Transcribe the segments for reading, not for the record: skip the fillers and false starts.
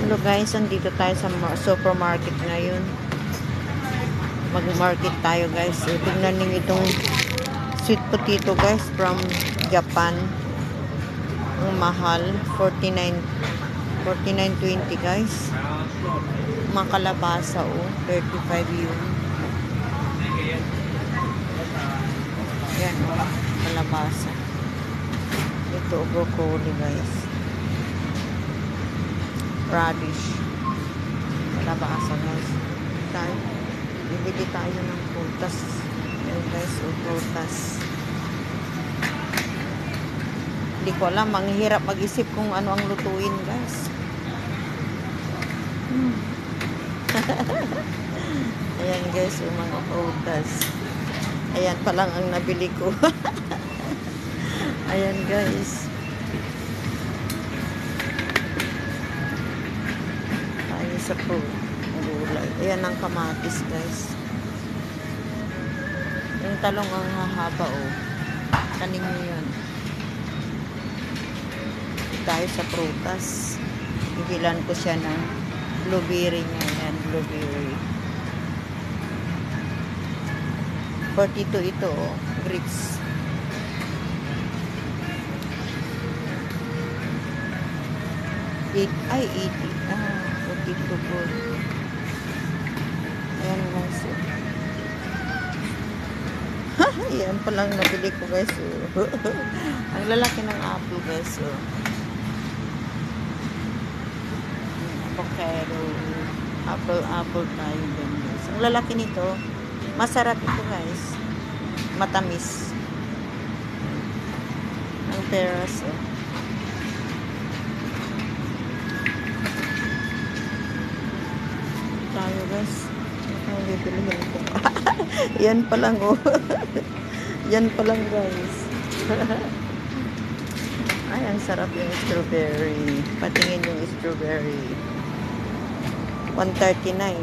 Hello guys, andito tayo sa supermarket ngayon. Mag-market tayo guys. So, tignan niyo itong sweet potato guys from Japan. Ang mahal, 49.20 guys. Mga kalabasa oh, 35 yun. Yan oh, kalabasa. Ito broccoli guys. Radish. Kalabasa guys. Tayo. Bibili tayo ng prutas. Yan guys, o prutas. Hindi ko alam, manghihirap mag-isip kung ano ang lutuin guys. Ayan guys, yung mga prutas. Ayan pa lang ang nabili ko. Ayan guys. Tayo sa gulay. Ayan ang kamatis guys. Yung talong ang hahaba oh. Kaning yun. Tayo sa prutas. Ibilan ko siya ng blueberry niya. Ayan, blueberry. 42 ito oh. Grapes. Ay, 80. Ah, 42 po. Ayan guys. Ayan palang nabili ko guys. Ang lalaki ng apple guys. Avocado. Apple tayo din guys. Ang lalaki nito. Masarap ito guys. Matamis. Ang peras tayo guys. Ang bibilihin ko. Yan pa lang oh. Yan pa lang guys. Ay, ang sarap yung strawberry. Patingin yung strawberry. 139.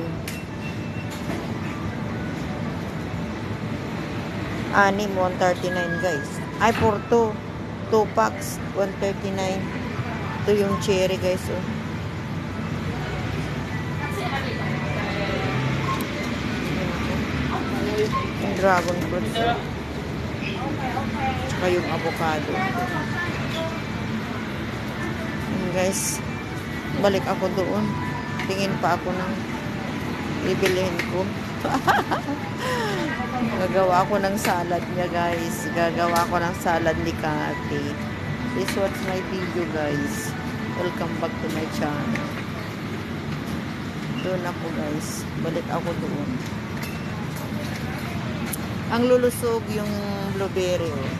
Anim, 139 guys. Ay, for 2 packs, 139. Ito yung cherry guys oh. Yung dragon fruit oh. Tsaka yung avocado. And guys, balik ako doon. Tingin pa ako ng bibilihin ko. Gagawa ako ng salad niya guys. Gagawa ako ng salad ni Kati. Please watch my video guys. Welcome back to my channel. Doon ako guys. Balik ako doon. Ang lulusog yung blueberry oh.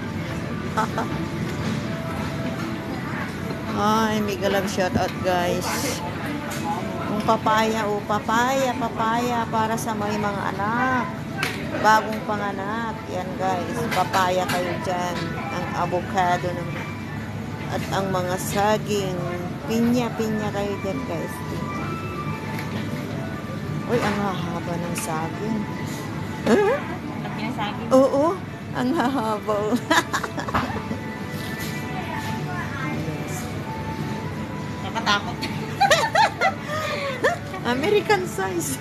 Ay, mega love shout out guys. Yung papaya oh, papaya para sa mga anak. Bagong panganak. Yan guys, papaya kayo dyan. Ang avocado at ang mga saging. Pinya kayo dyan guys. Uy, ang hahaba ng saging. Oo, ang hahaba. Nakatakot. American size.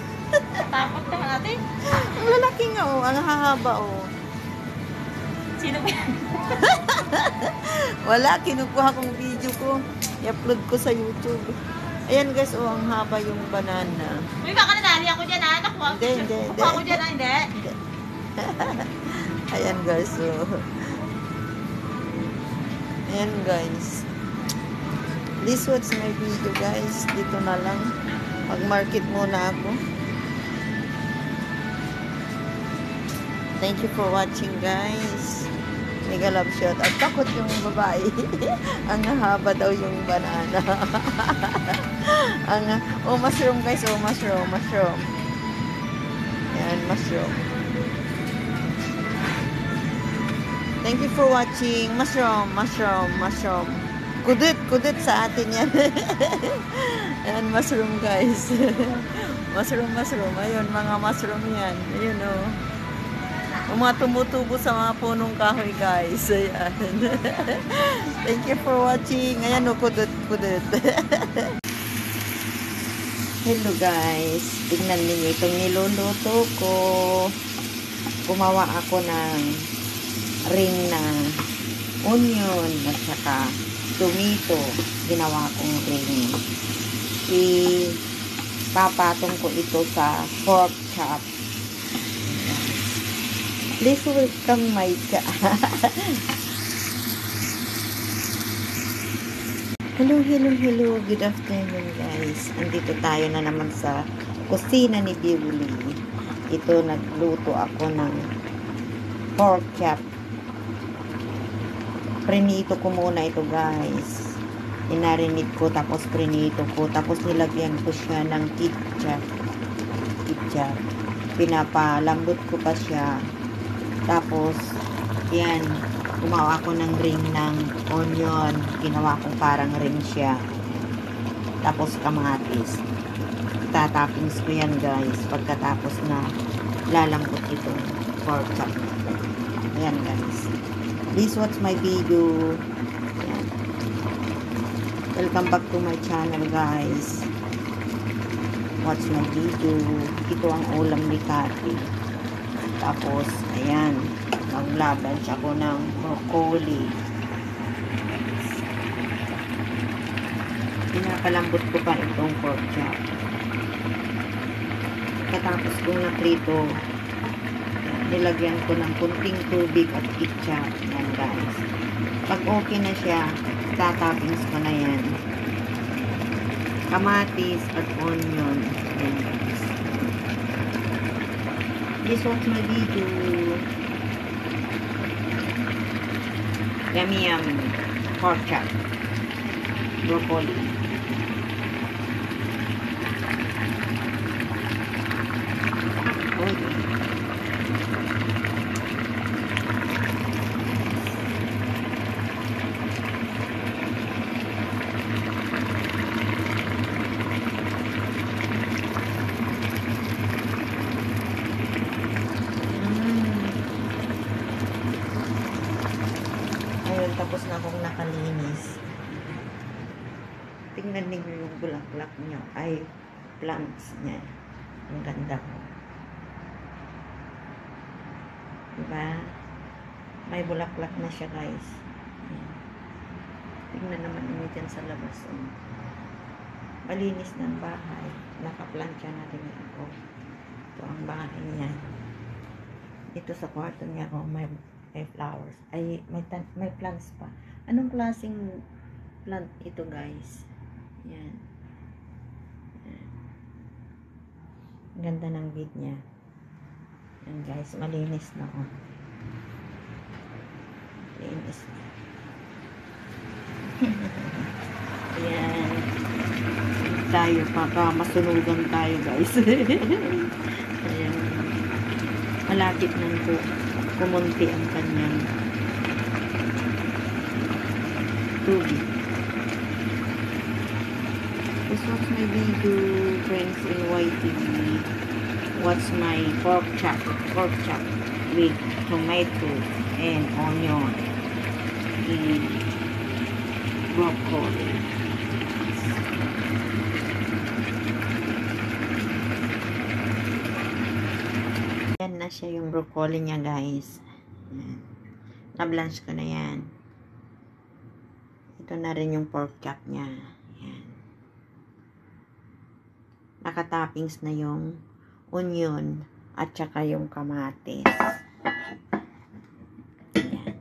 Takot naman natin. Ang lalaki nga oh, ang hahaba oh. Sino ba yan? Wala, kinukuha kong video ko. I-upload ko sa YouTube. Ayan guys, oh, ang haba yung banana. Uy, baka nanali ako dyan ha. Nakuha Hindi. ako dyan ha, hindi. Ayan guys, oh. Ayan guys. Please watch my video guys. Dito na lang. Mag-market muna ako. Thank you for watching guys. Mega love shot. At takot yung babae. Ang haba daw yung banana. Oh, mushroom guys. Oh, mushroom. Ayan, mushroom. Thank you for watching. Mushroom. Kudit sa atin yan. Ayan, mushroom guys. mushroom. Ayun, mga mushroom yan. Ayun oh. Yung mga tumutubo sa mga punong kahoy guys. Ayan. Thank you for watching. Ayan o, kudut. Hello guys, tingnan niyo itong niluluto ko. Gumawa ako ng ring na onion at saka tomato. Ginawa kong ring. Papatong ko ito sa pork chop. Please welcome my Hello. Good afternoon guys. Andito tayo na naman sa kusina ni Bewley. Ito, nagluto ako ng pork chop. Prinito ko muna ito guys. Inarinit ko, tapos prinito ko, tapos nilagyan ko siya ng ketchup. Pinapalambot ko pa siya. Tapos, yan, gumawa ko ng ring ng onion. Ginawa ko parang ring siya. Tapos kamatis. Tatappings ko yan guys. Pagkatapos na lalambot itong pork chop. Ayan guys. Please watch my video. Ayan. Welcome back to my channel guys. Watch my video. Ito ang ulam ni Kati. Tapos, ayan. Mag-lunch ako ng broccoli. Pinapalambot ko pa itong pork chop. Katapos kong naprito, nilagyan ko ng kunting tubig at ketchup. Yan guys. Pag okay na siya, tatappings ko na yan. Kamatis at onion. Yan guys. Please watch my video. Yummy pork chop. Broccoli. Ayun, tapos na akong nakalinis. Tingnan niyo yung bulaklak niya. Ay, plants niya. Ang ganda ko. Diba? May bulaklak na siya guys. Ayan. Tingnan naman niyo dyan sa labas. Malinis ng bahay. Nakaplantya na rin ako. Ito ang bahay niya. Ito sa kwarto niya ko may flowers. Ay, may plants pa. Anong klaseng plant ito guys? Yan. Ang ganda ng bed niya. Yan guys, malinis na oh. Linis na. Ayan. Tayo, baka masunugan tayo guys. Ayan. Malapit nang kumunti ang kanyang tubig. Please watch my video, friends in YTV. Watch my pork chop with tomato and onion and broccoli. Yan na siya yung broccoli niya guys. Na-blanch ko na yan. Ito na rin yung pork chop niya. Yan. Nakatappings na yung onion at saka yung kamatis. Yan.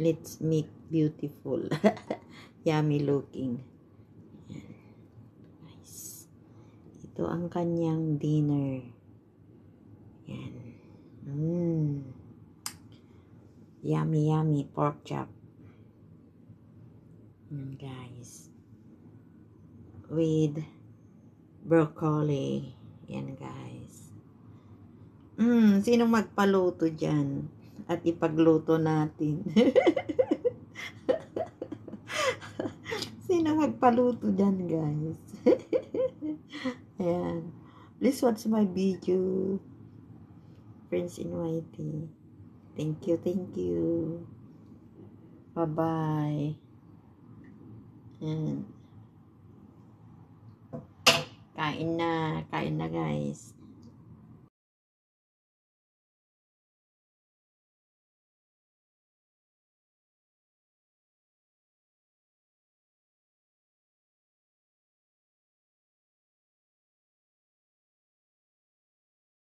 Let's make beautiful. Yummy looking. Yan. Nice. Ito ang kanyang dinner. Yan. Yummy pork chop. Guys. With broccoli. Yan guys. Sinong magpaluto dyan? At ipagluto natin. Sinong magpaluto dyan guys? Ayan. Please watch my video. Friends in YT. Thank you. Bye-bye. And Kain na. Kain na guys.